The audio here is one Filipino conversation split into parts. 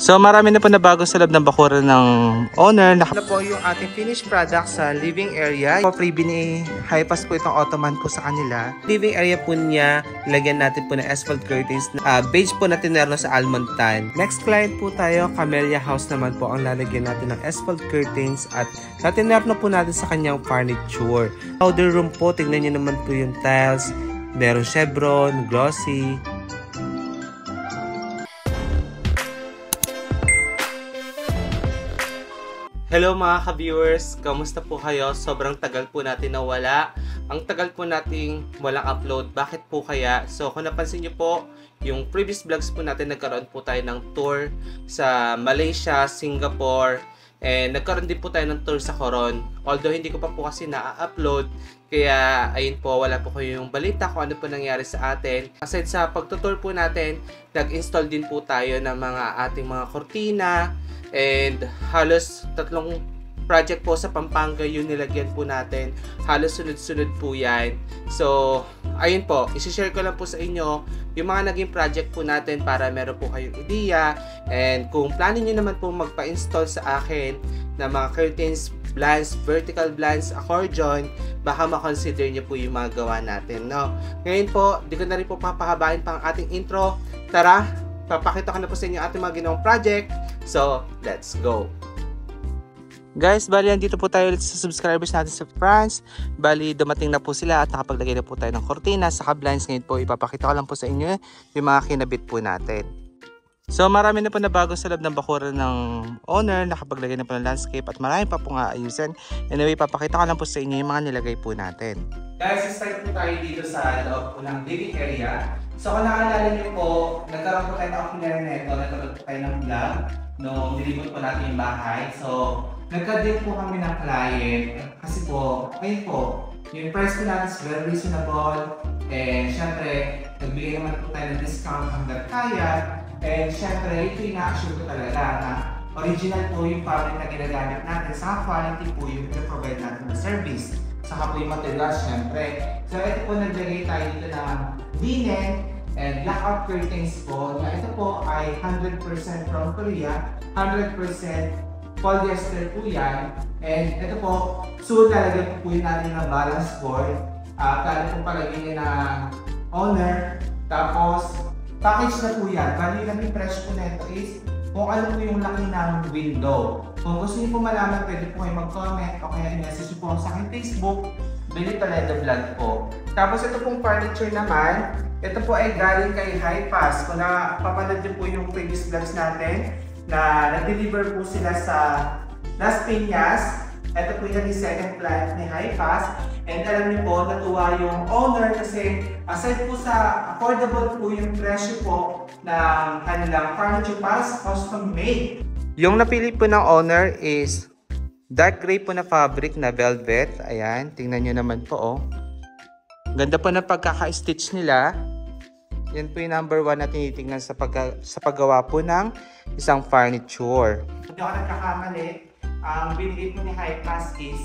So marami na po na bago sa loob ng bakuran ng owner. Na po yung ating finished product sa living area. Freebie ni Hi-Pass po itong ottoman po sa kanila. Living area po niya, lagyan natin po ng asphalt curtains. Beige po na tinerno sa almond tan. Next client po tayo, Camellia House naman po ang lalagyan natin ng asphalt curtains at tinerno po natin sa kanyang furniture. Powder room po, tingnan nyo naman po yung tiles. Meron chevron, glossy. Hello mga ka-viewers! Kamusta po kayo? Sobrang tagal po natin nawala. Ang tagal po nating walang upload. Bakit po kaya? So kung napansin nyo po, yung previous vlogs po natin nagkaroon po tayo ng tour sa Malaysia, Singapore, and nagkaroon din po tayo ng tour sa Coron. Although hindi ko pa po kasi na-upload, kaya ayun po, wala po kayo yung balita kung ano po nangyari sa atin. Aside sa pagtutour po natin, nag-install din po tayo ng ating mga kortina, and halos 3 project po sa Pampanga yung nilagyan po natin. Halos sunod-sunod po yan. So, ayun po, isi-share ko lang po sa inyo yung mga naging project po natin para meron po kayong ideya. And kung plano nyo naman po magpa-install sa akin na mga curtains, blinds, vertical blinds, accordion, baka makonsider nyo po yung mga gawa natin, no? Ngayon po, di ko na rin po papahabain pang ating intro. Tara, papakita ko na po sa inyo ating mga ginawang project. So, let's go! Guys, bali dito po tayo ulit sa subscribers natin sa France. Bali, dumating na po sila at nakapaglagay na po tayo ng kortina sa blinds. Ngayon po, ipapakita ko lang po sa inyo yung mga kinabit po natin. So, marami na po na bago sa loob ng bakuran ng owner. Nakapaglagay na po ng landscape at marami pa po nga ayusin. Anyway, ipapakita ko lang po sa inyo yung mga nilagay po natin. Guys, start po tayo dito sa loob po ng living area. So, kung nakalala niyo po, nagkaroon po tayo ng auctioneer neto, nagkaroon po tayo ng vlog nung nilibot po natin yung bahay. So, nagka-deal po kami ng client kasi po, ngayon po, yung price po natin is very reasonable, and syempre, nagbigay naman po tayo ng discount hanggang kaya, and syempre, ito yung na-assure ko talaga na original po yung fabric na ginagamit natin, sa quality po yung provide natin ng service, saka po yung materials syempre. So ito po, naglagay tayo dito ng linen and blackout curtains po, na ito po ay 100% from Korea, 100% polyester po yan. And ito po, so talaga po natin ng balance board. Kaya po palagay niya na owner. Tapos, package na po yan. Bali lang yung presyo po na ito is kung ano po yung laki ng window. Kung gusto niyo po malaman, pwede po kayo mag-comment o kaya i-message po sa aking Facebook, Billy Toledo Vlog po. Tapos ito pong furniture naman, ito po ay galing kay Hi-Pass. Kung napapanood niyo po yung previous vlogs natin, na nag-deliver po sila sa Las Piñas. Ito po yung second client ni Hi-Pass. And alam niyo po, natuwa yung owner kasi aside po sa affordable po yung presyo po ng kanilang furniture para sa custom made. Yung napili po ng owner is dark gray po na fabric na velvet. Ayan, tingnan nyo naman po oh. Ganda po ng pagkaka-stitch nila. Yan po yung number 1 na tinitingnan sa paggawa po ng isang furniture. Hindi ako nagkakamali. Ang binigay po ni Hi-Pass is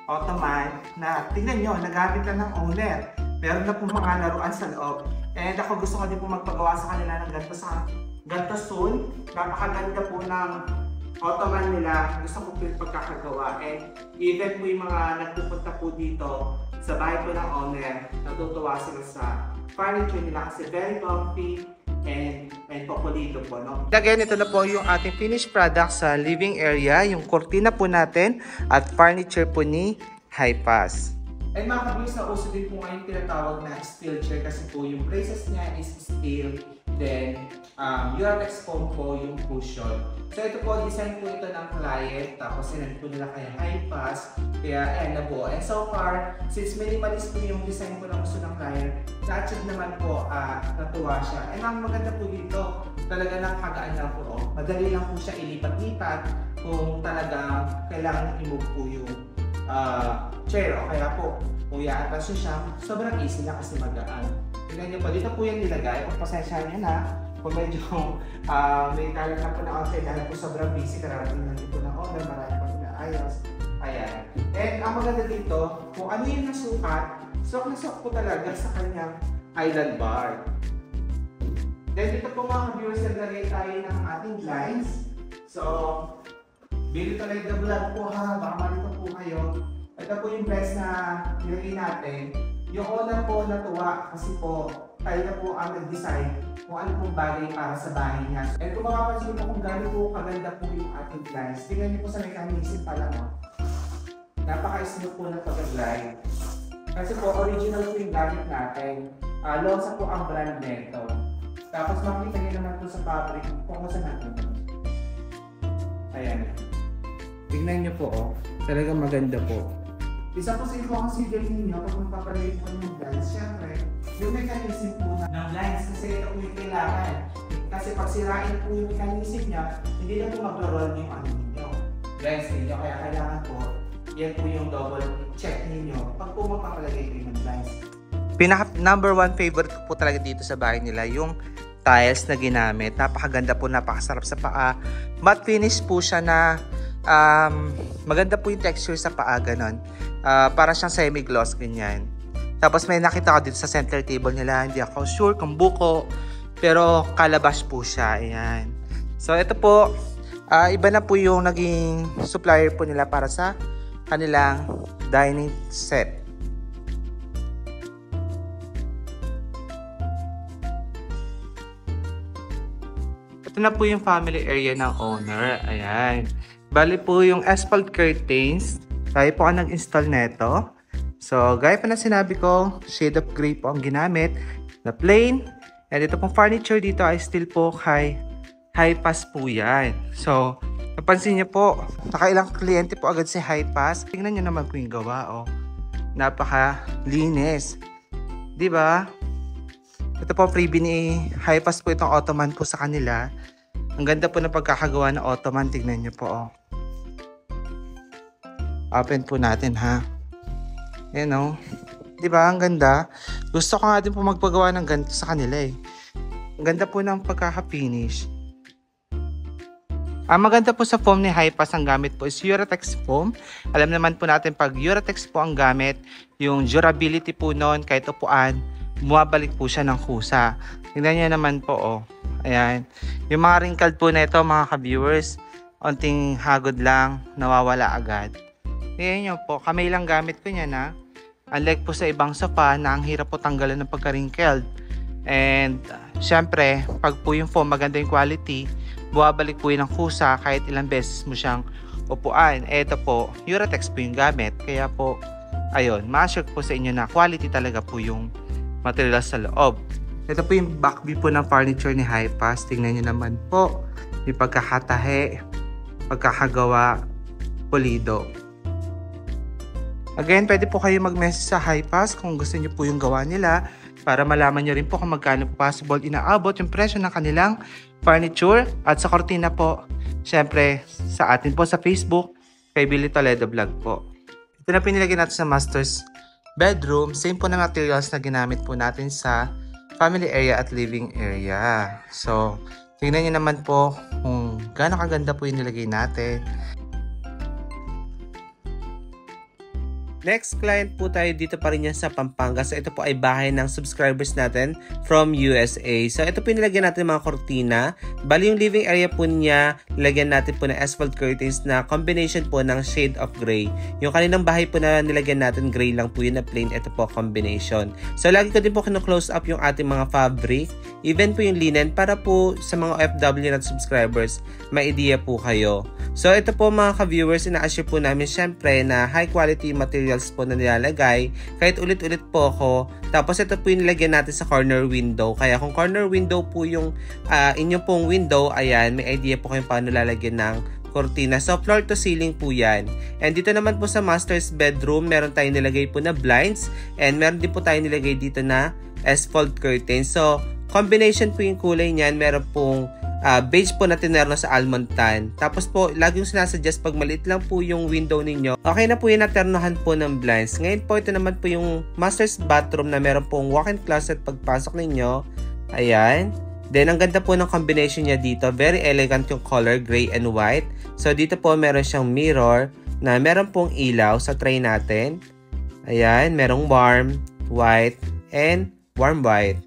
ottoman na tingnan nyo, nagamit na ng owner. Meron na po mga laruan sa loob. And ako gusto ko din po magpagawa sa kanila ng ganito soon. Napakaganda po ng ottoman nila. Gusto ko po yung pagkakagawa. And even po yung mga nagpupunta po dito sa bahay po ng owner, natutuwa sila sa furniture nila kasi very comfy and populido po, no? Again, ito na po yung ating finished product sa living area, yung kortina po natin at furniture po ni Hi-Pass. And mga kabis, na uso din po ngayon tinatawag na steel chair kasi po yung braces niya is steel, then Uratex foam po yung cushion. So ito po, design po ito ng client, tapos sinend po nila kay Hi-Pass, kaya ayan na po. And so far, since minimalist po yung design po ng gusto ng client, na-achieve naman po, natuwa siya. And ang maganda po dito, talaga nakagaan lang po. Oh. Madali lang po siya ilipat-lipat kung talagang kailangan i-move po yung chair. O kaya po, kung i-attach siya, sobrang easy na kasi magaan. Tignan niyo po, dito po yung nilagay. Pasensya niyo na. Kung medyo may kalat na po na outside dahil po sobrang busy, kararating na dito ng order, marami pa inaayos. Ayan. And ang maganda dito, kung ano yung nasukat, sok po talaga sa kanyang island bar. Then dito po mga viewers, naglagay tayo ng ating blinds. So, Billy Toledo Vlog po ha, baka malito po kayo. Ito po yung best na nilagay natin. Yung una po natuwa kasi po tayo na po ang nag-design kung ano pong bagay para sa bahay niya. And kung makapansin po kung gano'n po kaganda po yung ating plants, tingnan niyo po sa mechanism pa lang. Napaka-smooth po ng pag-glide. Kasi po original po yung gamit natin. Lonsa po ang brand nito. Tapos makikita niyo naman po sa fabric kung kung saan natin. Ayan. Tingnan niyo po oh. Talagang maganda po. Isa po sa i-consider ninyo pag magpapalit po ng blinds, syempre, yung mechanism po ng blinds kasi ito po yung kailangan. Kasi pag sirain po yung mechanism niya, hindi na po mag-roll yung ano ninyo. Blinds ninyo, kaya kailangan po, yan po yung double check ninyo pag po magpapalagay kayo ng blinds. Number one favorite ko po talaga dito sa bahay nila, yung tiles na ginamit. Napakaganda po, napakasarap sa paa. Matte finish po siya na maganda po yung texture sa paa, ganon. Para siyang semi-gloss, ganyan. Tapos may nakita ko dito sa center table nila, hindi ako sure kung buko, pero calabash po siya, ayan. So ito po, iba na po yung naging supplier po nila para sa kanilang dining set. Ito na po yung family area ng owner, ayan. Bali po yung asphalt curtains, tayo po ang nag-install neto. So, gaya pa na sinabi ko, shade of gray po ang ginamit na plain. And ito pong furniture dito ay still po high-pass po yan. So, napansin niyo po, nakailang kliyente po agad si high-pass. Tingnan niyo naman po yung gawa, oh. Napaka-linis. Diba? Ito po, freebie ni high-pass po itong ottoman po sa kanila. Ang ganda po ng pagkakagawa ng ottoman. Tingnan niyo po, oh. Open po natin ha. Ayan o. Diba? Ang ganda. Gusto ko nga din po magpagawa ng ganito sa kanila eh. Ang ganda po ng pagkaka-finish. Ang maganda po sa foam ni Hi-Pass, ang gamit po is Uratex foam. Alam naman po natin pag Uratex po ang gamit, yung durability po noon kahit upuan, bumabalik po siya ng kusa. Tingnan niyo naman po oh. Ayan. Yung mga wrinkled po na ito mga ka-viewers, onting hagod lang, nawawala agad. Tingnan nyo po, kamay lang gamit ko niyan ha. Unlike po sa ibang sofa na ang hirap po tanggalan ng pagka-wrinkled. And syempre, pag po yung foam maganda yung quality, buwabalik po yun ng kusa kahit ilang beses mo siyang upuan. Ito po, Uratex po yung gamit. Kaya po, ayun, ma-assure po sa inyo na quality talaga po yung material sa loob. Ito po yung back view po ng furniture ni Hi-Pass. Tingnan nyo naman po, yung pagkakatahe, pagkakagawa, pulido. Again, pwede po kayo mag-message sa Hi-Pass kung gusto niyo po yung gawa nila para malaman niyo rin po kung magkano possible inaabot yung presyo ng kanilang furniture at sa kortina po. Syempre, sa atin po sa Facebook, kay Billy Toledo Vlog po. Ito na pinilagay natin sa master's bedroom. Same po na materials na ginamit po natin sa family area at living area. So, tingnan niyo naman po kung gaano kaganda po yung nilagay natin. Next client po tayo dito pa rin yan sa Pampanga. So ito po ay bahay ng subscribers natin from USA. So ito po nilagyan natin mga kortina. Bali yung living area po niya, nilagyan natin po ng asphalt curtains na combination po ng shade of gray. Yung kaninang bahay po na nilagyan natin, gray lang po yun na plain. Ito po combination. So lagi ko din po kino-close up yung ating mga fabric. Even po yung linen para po sa mga OFW na subscribers, may idea po kayo. So ito po mga ka-viewers, ina-assure po namin syempre na high quality materials po na nilalagay kahit ulit-ulit po ako. Tapos ito po yung nilagyan natin sa corner window. Kaya kung corner window po yung inyong pong window, ayan, may idea po kayong paano lalagyan ng cortina. So floor to ceiling po yan. And dito naman po sa master's bedroom, meron tayong nilagay po na blinds and meron din po tayong nilagay dito na asphalt curtain. So combination po yung kulay niyan. Meron pong beige po na tinerno sa almond tan. Tapos po, lagi yung sinasuggest pag maliit lang po yung window ninyo, okay na po yung naternohan po ng blinds. Ngayon po, ito naman po yung master's bathroom na meron pong walk-in closet pagpasok ninyo. Ayan. Then, ang ganda po ng combination niya dito. Very elegant yung color, gray and white. So, dito po meron siyang mirror na meron pong ilaw sa tray natin. Ayan. Merong warm, white, and warm white.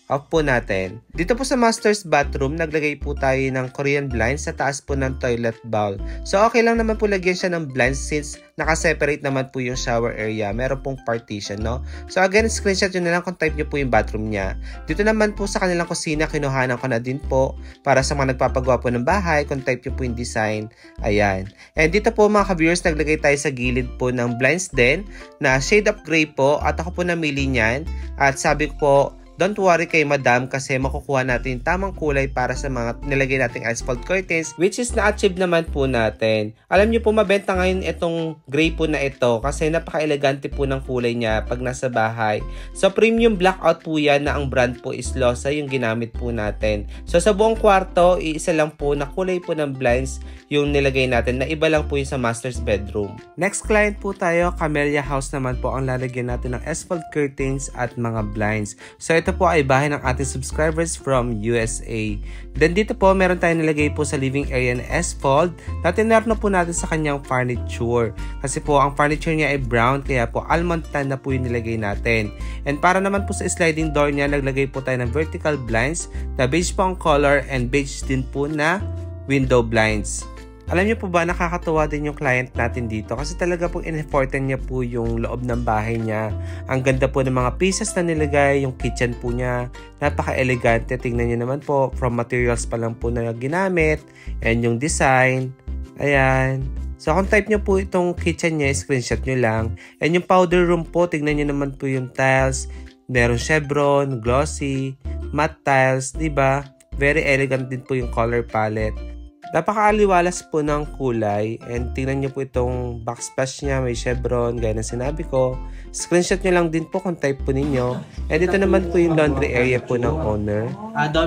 off po natin. Dito po sa master's bathroom, naglagay po tayo ng Korean blinds sa taas po ng toilet bowl. So okay lang naman po lagyan siya ng blinds since naka-separate naman po yung shower area. Meron pong partition, no? So again, screenshot nyo na lang kung type nyo po yung bathroom niya. Dito naman po sa kanilang kusina, kinuhanan ko na din po para sa mga nagpapagawa po ng bahay, kung type nyo po yung design. Ayan. And dito po mga ka-viewers, naglagay tayo sa gilid po ng blinds din na shade of gray po at ako po namili niyan. At sabi ko po, don't worry kay madam kasi makukuha natin tamang kulay para sa mga nilagay nating asphalt curtains, which is na-achieve naman po natin. Alam niyo po, mabenta ngayon itong gray po na ito kasi napaka-elegante po ng kulay niya pag nasa bahay. So premium blackout po yan na ang brand po is Losa yung ginamit po natin. So sa buong kwarto, iisa lang po na kulay po ng blinds yung nilagay natin na iba lang po yung sa master's bedroom. Next client po tayo, Camellia House naman po ang lalagyan natin ng asphalt curtains at mga blinds. So ito po ay bahay ng ating subscribers from USA. Then dito po meron tayong nilagay po sa living area na asphalt na tinerno po natin sa kanyang furniture. Kasi po ang furniture niya ay brown kaya po almond tan na po yung nilagay natin. And para naman po sa sliding door niya, naglagay po tayo ng vertical blinds na beige po ang color and beige din po na window blinds. Alam niyo po ba, nakakatuwa din yung client natin dito kasi talaga pong in-effortan niya po yung loob ng bahay niya. Ang ganda po ng mga pieces na nilagay, yung kitchen po niya, napaka-elegante. Tingnan niyo naman po, from materials pa lang po na ginamit, and yung design. Ayan. So kung type niyo po itong kitchen niya, screenshot niyo lang. And yung powder room po, tingnan niyo naman po yung tiles. Meron chevron, glossy, matte tiles, diba? Very elegant din po yung color palette. Napakaaliwalas po ng kulay, and tingnan nyo po itong backsplash niya, may chevron, gaya ng sinabi ko. Screenshot nyo lang din po kung type po ninyo. And ito naman po yung laundry area po ng owner.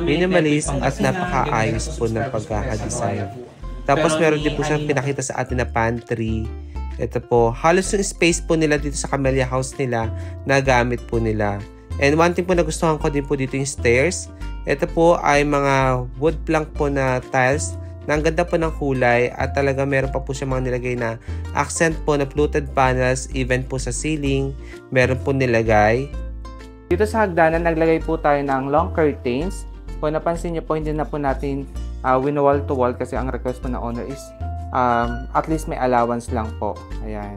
Minimalist at napakaayos po ng pagkakadesign. Tapos meron din po siyang pinakita sa atin na pantry. Ito po, halos yung space po nila dito sa Camellia House nila na gamit po nila. And one thing po na gustuhan ko din po dito yung stairs. Ito po ay mga wood plank po na tiles na ang ganda po ng kulay at talaga meron pa po siya mga nilagay na accent po na fluted panels, even po sa ceiling meron po nilagay. Dito sa hagdanan naglagay po tayo ng long curtains. Kung napansin niyo po, hindi na po natin wall to wall kasi ang request po ng owner is at least may allowance lang po. Ayan.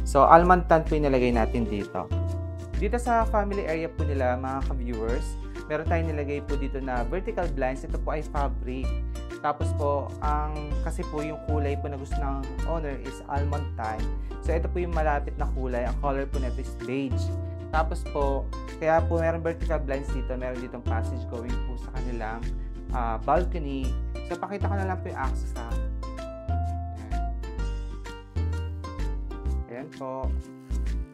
So almond tan po yung nilagay natin dito. Dito sa family area po nila mga ka-viewers, meron tayong nilagay po dito na vertical blinds. Ito po ay fabric. Tapos po, kasi po yung kulay po na gusto ng owner is almond tan. So ito po yung malapit na kulay. Ang color po nito is beige. Tapos po, kaya po meron vertical blinds dito. Meron ditong passage going po sa kanilang balcony. So pakita ko na lang po yung access ha. Ayan po.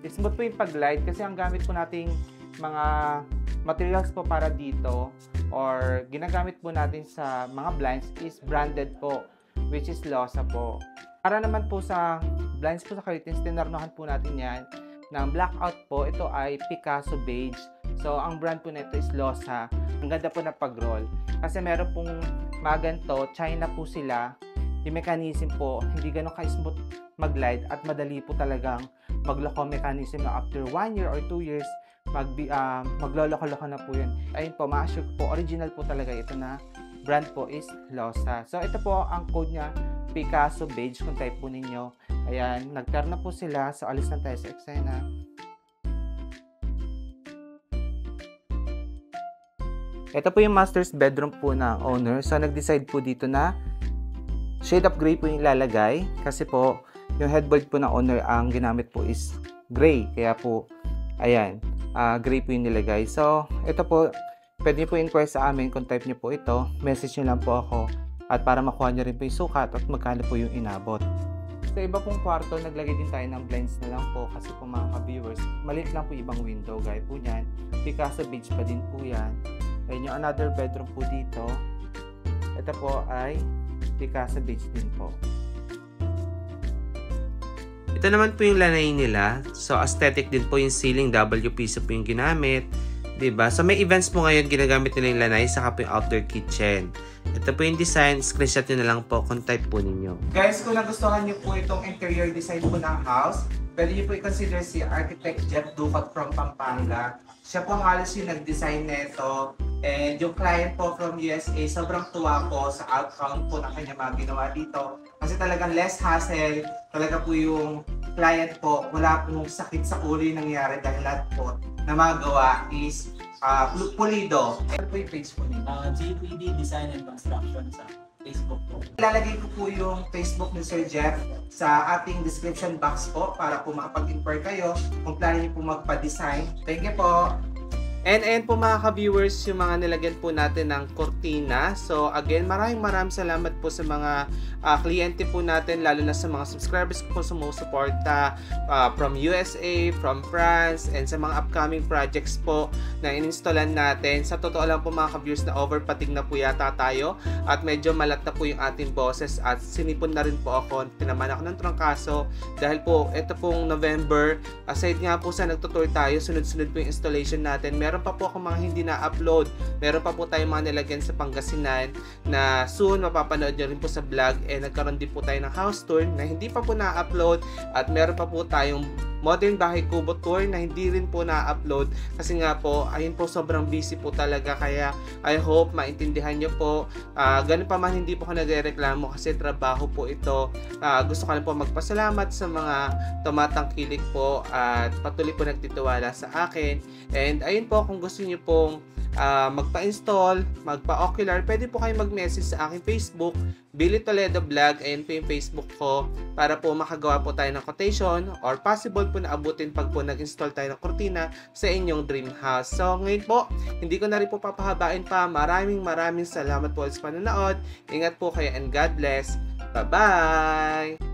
Smooth po yung pag-glide kasi ang gamit po nating mga materials po para dito or ginagamit po natin sa mga blinds is branded po, which is Losa po. Para naman po sa blinds po sa curtains, tinarnohan po natin yan ng blackout po. Ito ay Picasso beige. So ang brand po nito is Losa. Ang ganda po na pag-roll kasi meron pong maganto, China po sila. Yung mechanism po hindi ganun ka-smooth mag-glide at madali po talagang magloko mechanism na after 1 year or 2 years magloloko-loko na po yun. Ayun po, ma-assure po, original po talaga ito na brand po is Losa. So ito po ang code niya, Picasso beige kung type po ninyo. Ayan, nag-turn na po sila. So alis na tayo sa eksena. Ito po yung master's bedroom po ng owner. So nag-decide po dito na shade of gray po yung ilalagay kasi po yung headboard po ng owner ang ginamit po is gray. Kaya po, ayan, gray po yung nilagay. So, ito po, pwede nyo po inquire sa amin kung type nyo po ito. Message nyo lang po ako at para makuha nyo rin po yung sukat at magkano po yung inabot. Sa iba pong kwarto, naglagay din tayo ng blinds na lang po kasi po mga ka-viewers, maliit lang po ibang window. Gaya po yan, Picasso beige pa din po yan. Ayun yung another bedroom po dito. Ito po ay Picasso beige din po. Ito naman po yung lanay nila. So, aesthetic din po yung ceiling. WPC po yung ginamit. Diba? So, may events po ngayon ginagamit nila yung lanay saka po yung outdoor kitchen. Ito po yung design. Screenshot nyo na lang po kung type po ninyo. Guys, kung nagustuhan nyo po itong interior design po ng house, pwede nyo po i-consider si Architect Jeff Ducat from Pampanga. Siya po halos yung nag-design nito. And yung client po from USA, sobrang tuwa po sa outcome po ng kanya mga ginawa dito. Kasi talagang less hassle, talaga po yung client po, wala pong sakit sa ulo yung nangyari dahil lahat po na magawa is pulido. Ano po yung page po ninyo? JPD Design and Construction sa Facebook po. Ilalagay ko po yung Facebook ni Sir Jeff sa ating description box po para po makapag-inquire kayo kung plano niyo po magpa-design. Thank you po! And po mga ka-viewers, yung mga nilagyan po natin ng kortina. So again, maraming salamat po sa mga kliyente po natin, lalo na sa mga subscribers po sumusuporta from USA, from France, and sa mga upcoming projects po na in-installan natin. Sa totoo lang po mga ka-viewers, na overpatig na po yata tayo at medyo malat na po yung ating boses at sinipon na rin po ako, tinaman ako ng trangkaso dahil po ito pong November, aside nga po sa nagtutour tayo, sunod-sunod po yung installation natin. Meron pa po ako mga hindi na-upload. Meron pa po tayong mga nilagyan sa Pangasinan na soon mapapanood nyo rin po sa vlog. Nagkaroon din po tayo ng house tour na hindi pa po na-upload. At meron pa po tayong modern bahay kubo tour na hindi rin po na-upload. Kasi nga po, ayun po, sobrang busy po talaga. Kaya I hope maintindihan nyo po. Ganun pa man, hindi po ako nagrereklamo kasi trabaho po ito. Gusto ko lang po magpasalamat sa mga tumatangkilik po at patuloy po nagtitiwala sa akin. And ayun po, kung gusto niyo pong magpa-install, magpa-ocular, pwede po kayo mag-message sa aking Facebook, Billy Toledo Vlog. Ayun po yung Facebook ko para po makagawa po tayo ng quotation or possible po na abutin pag po nag-install tayo ng kortina sa inyong dream house. So ngayon po, hindi ko na rin po papahabain pa. Maraming salamat po sa panonood. Ingat po kayo and God bless. Bye-bye!